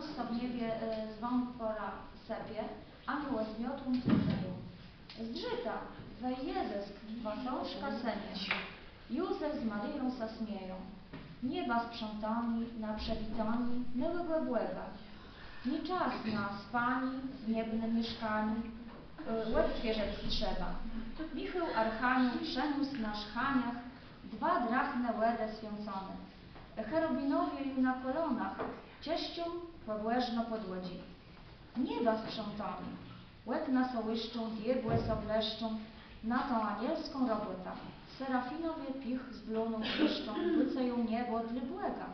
sobie zwą pora sepie, anioł z miotłą tryceją. Zdrzyta, wej Jezus, wasążka senie, Józef z Maryją zasmieją. Nieba sprzątani, na przewitani, myłego błęga. Nie czas na spani, w niebnym mieszkaniu, łeb świeżec trzeba. Michał Archanioł przeniósł na szchaniach 2 drachne łedy święcone. Cherubinowie im na kolonach, cieścią pobłężno podłodzi. Nieba sprzątani, łeb na sołyszczą, diebłe sobleszczą, na tą anielską robotę. Serafinowie pich z bluną piszczą, wyceją niebo dla błęga.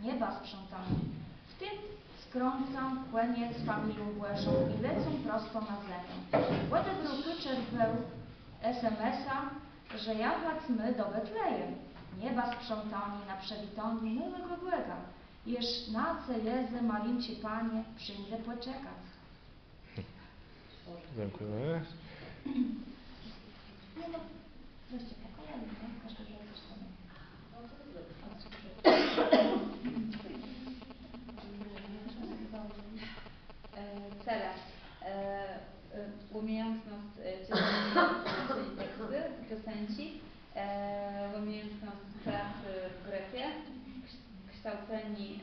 Nieba sprzątani. W tym skrącam kłenie z familią błężą i lecą prosto na ziemię. Łedy grupyczek był SMS-a, że jechać my do Betlejem. Nieba sprzątani na przewitaniu myłego błęga. Jeż na co jezy malinci Panie przyjdę poczekać. Dziękuję. Nie no, weźcie po kolei, nie? Każdy wie coś sobie. Teraz umiejętność czytania teksty, piosenci, umiejętność pracy w grepie, kształceni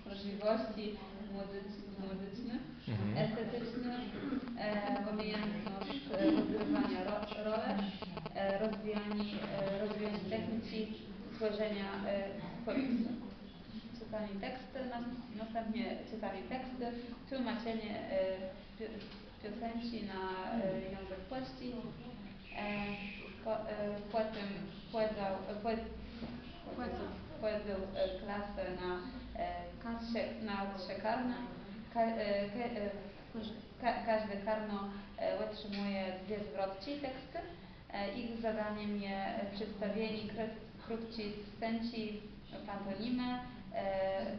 wrażliwości muzycznych, estetycznych, umiejętność odgrywania role, rozwijanie techniki tworzenia komiksu. Czytanie teksty, następnie czytanie teksty, tłumaczenie piosenci na język polski, potem pojedzie klasę na 3 karne. Każde karno otrzymuje 2 zwrotki teksty. Ich zadaniem jest przedstawienie krótkiej scenci, pantomimy,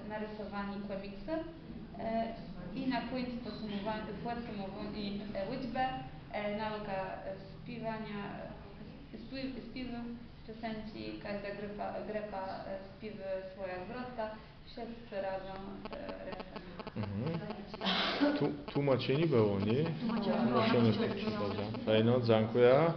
narysowanie komiksy i na końcu podsumowanie liczbę, nauka śpiewu piosenci, każda grupa śpiewa swoja zwrotka, wszyscy razem reszta. Tłumaczenie było, nie? Tłumaczenie było. Fajno, dziękuję.